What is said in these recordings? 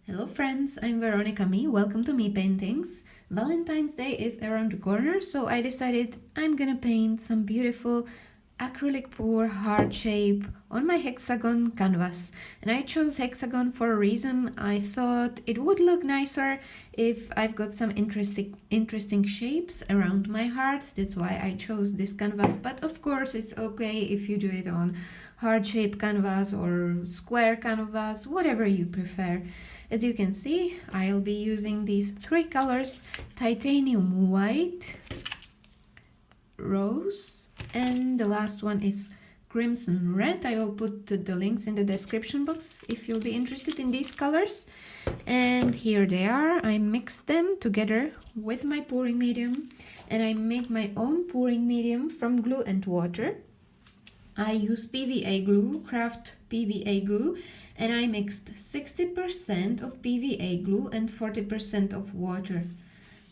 Hello friends, I'm Veronika Mii. Welcome to Mii Paintings. Valentine's Day is around the corner, so I decided I'm gonna paint some beautiful acrylic pour heart shape on my hexagon canvas. And I chose hexagon for a reason. I thought it would look nicer if I've got some interesting shapes around my heart. That's why I chose this canvas, but of course it's okay if you do it on heart shape canvas or square canvas, whatever you prefer. As you can see, I'll be using these three colors: titanium white, rose, and the last one is crimson red. I will put the links in the description box if you'll be interested in these colors. And here they are. I mixed them together with my pouring medium, and I make my own pouring medium from glue and water. I use PVA glue, craft PVA glue, and I mixed 60% of PVA glue and 40% of water.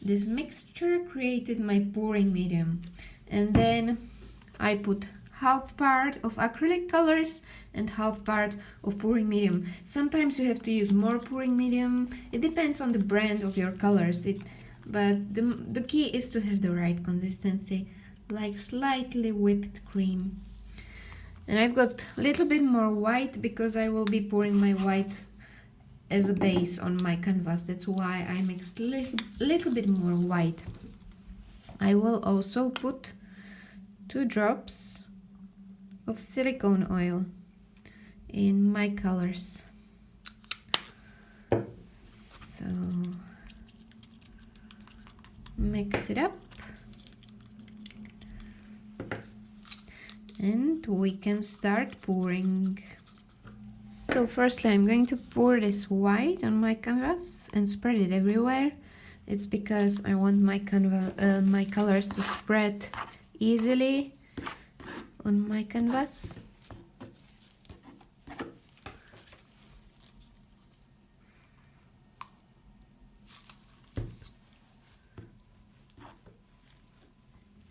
This mixture created my pouring medium. And then I put half part of acrylic colors and half part of pouring medium. Sometimes you have to use more pouring medium. It depends on the brand of your colors. But the key is to have the right consistency, like slightly whipped cream. And I've got a little bit more white because I will be pouring my white as a base on my canvas. That's why I mixed a little bit more white. I will also put 2 drops of silicone oil in my colors. So mix it up. And we can start pouring. So firstly I'm going to pour this white on my canvas and spread it everywhere. It's because I want my colors to spread easily on my canvas.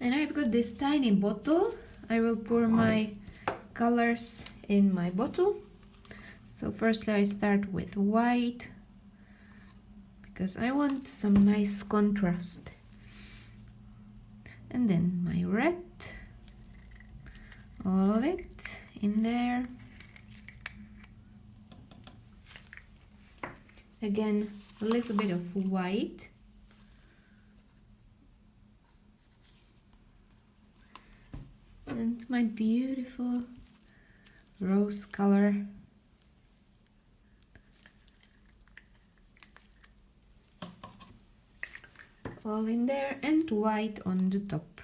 And I've got this tiny bottle. I will pour my colors in my bottle. So firstly I start with white because I want some nice contrast. And then my red, all of it in there. Again, a little bit of white. And my beautiful rose color. All in there, and white on the top.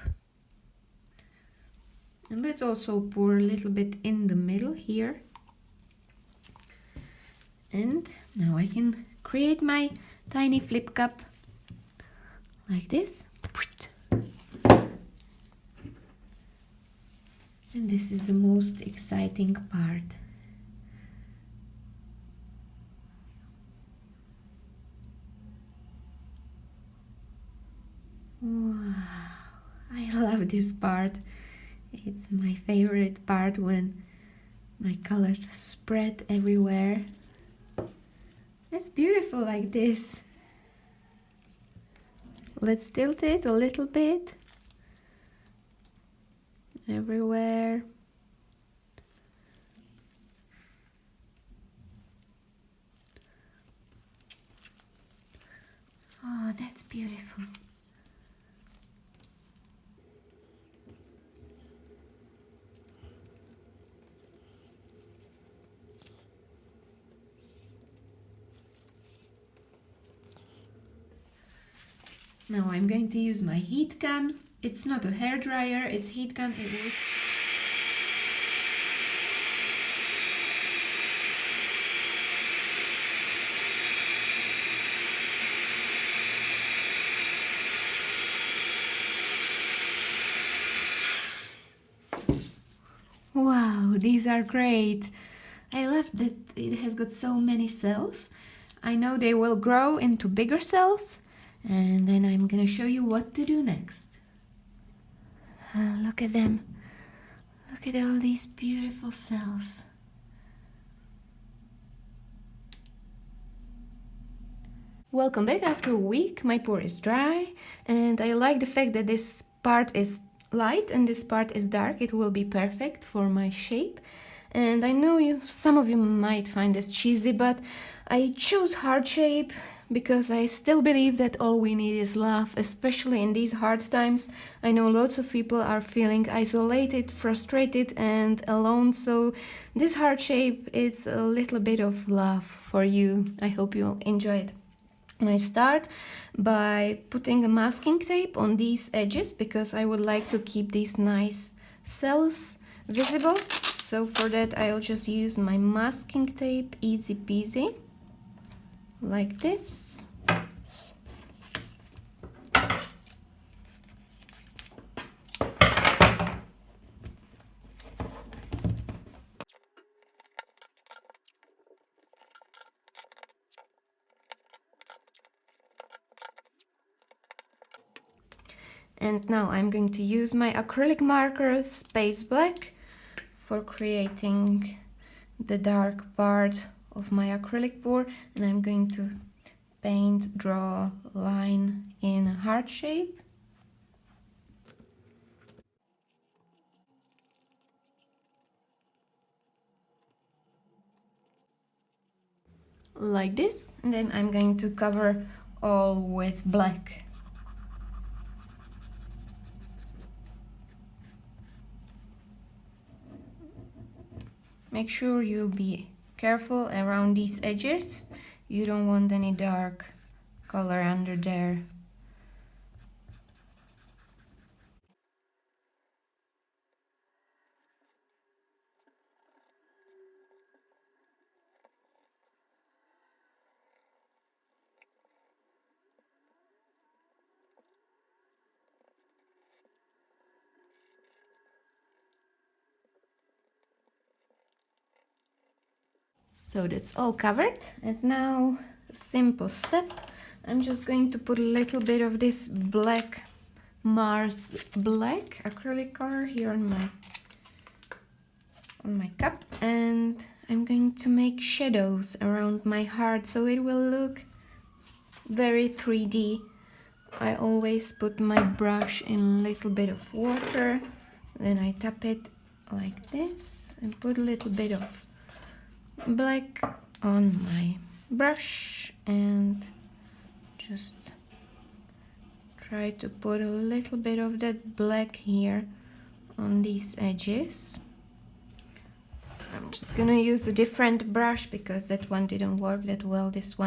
And let's also pour a little bit in the middle here. And now I can create my tiny flip cup like this. And this is the most exciting part. Wow, I love this part. It's my favorite part when my colors spread everywhere. It's beautiful like this. Let's tilt it a little bit. Everywhere. Oh, that's beautiful. Now I'm going to use my heat gun. It's not a hair dryer, it's heat gun. It will Wow, these are great. I love that it has got so many cells. I know they will grow into bigger cells, and then I'm gonna show you what to do next. Look at them. Look at all these beautiful cells. Welcome back after a week. My pour is dry and I like the fact that this part is light and this part is dark. It will be perfect for my shape. And I know some of you might find this cheesy, but I chose heart shape because I still believe that all we need is love, especially in these hard times. I know lots of people are feeling isolated, frustrated and alone, so this heart shape, it's a little bit of love for you. I hope you'll enjoy it. And I start by putting a masking tape on these edges because I would like to keep these nice cells visible. So for that I'll just use my masking tape, easy peasy, like this. And now I'm going to use my acrylic marker Space Black for creating the dark part of my acrylic pour, and I'm going to draw a line in a heart shape. Like this, and then I'm going to cover all with black. Make sure you'll be careful around these edges. You don't want any dark color under there. So that's all covered, and now a simple step. I'm just going to put a little bit of this black Mars black acrylic color here on my cup, and I'm going to make shadows around my heart so it will look very 3D. I always put my brush in a little bit of water, then I tap it like this and put a little bit of black on my brush and just try to put a little bit of that black here on these edges. I'm just gonna use a different brush because that one didn't work that well. This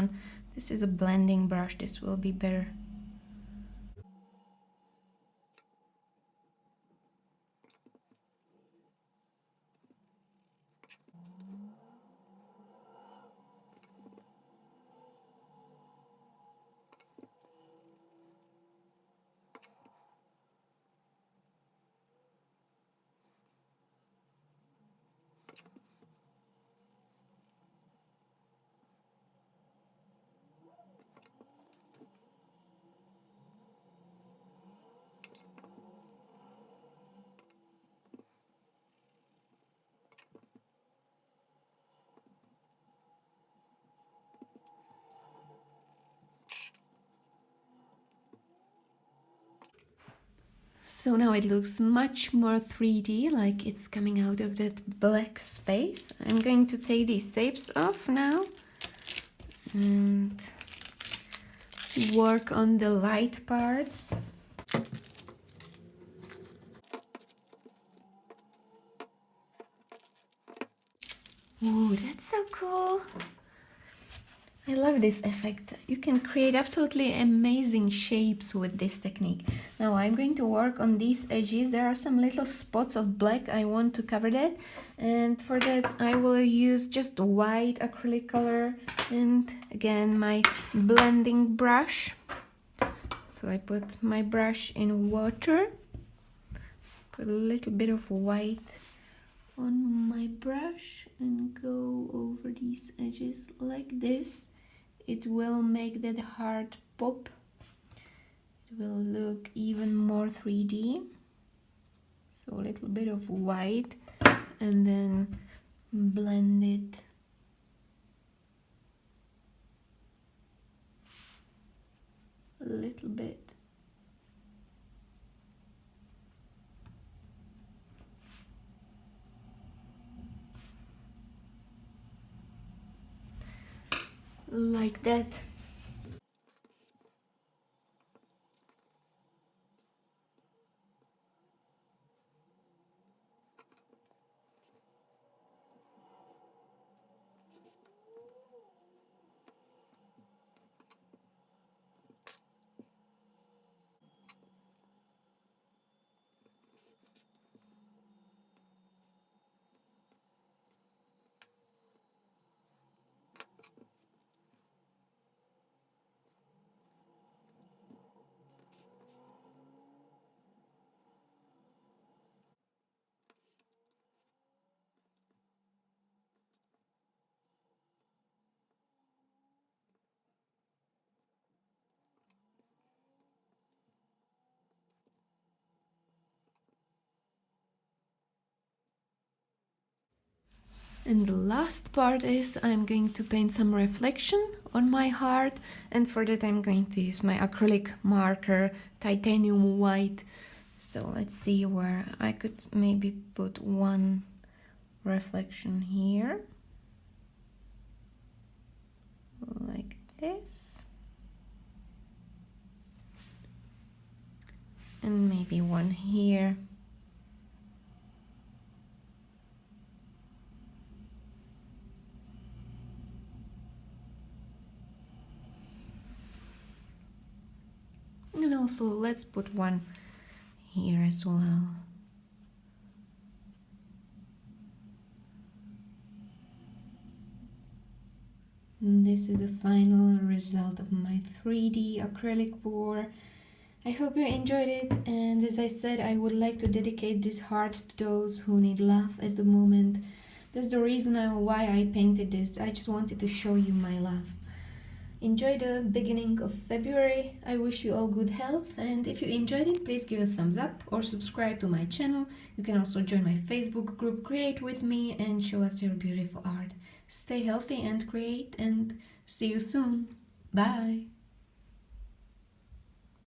is a blending brush, this will be better. So now it looks much more 3D, like it's coming out of that black space. I'm going to take these tapes off now and work on the light parts. Ooh, that's so cool! I love this effect. You can create absolutely amazing shapes with this technique. Now I'm going to work on these edges. There are some little spots of black. I want to cover that. And for that I will use just white acrylic color and again my blending brush. So I put my brush in water. Put a little bit of white on my brush and go over these edges like this. It will make that heart pop. It will look even more 3D. So a little bit of white and then blend it little bit. Like that. And the last part is I'm going to paint some reflection on my heart, and for that I'm going to use my acrylic marker, titanium white. So let's see where I could maybe put one reflection here, like this, and maybe one here. And also let's put one here as well. And this is the final result of my 3D acrylic pour. I hope you enjoyed it, and as I said, I would like to dedicate this heart to those who need love at the moment. That's the reason why I painted this. I just wanted to show you my love. Enjoy the beginning of February. I wish you all good health, and if you enjoyed it, please give a thumbs up or subscribe to my channel. You can also join my Facebook group Create With Me and show us your beautiful art. Stay healthy and create, and see you soon. Bye!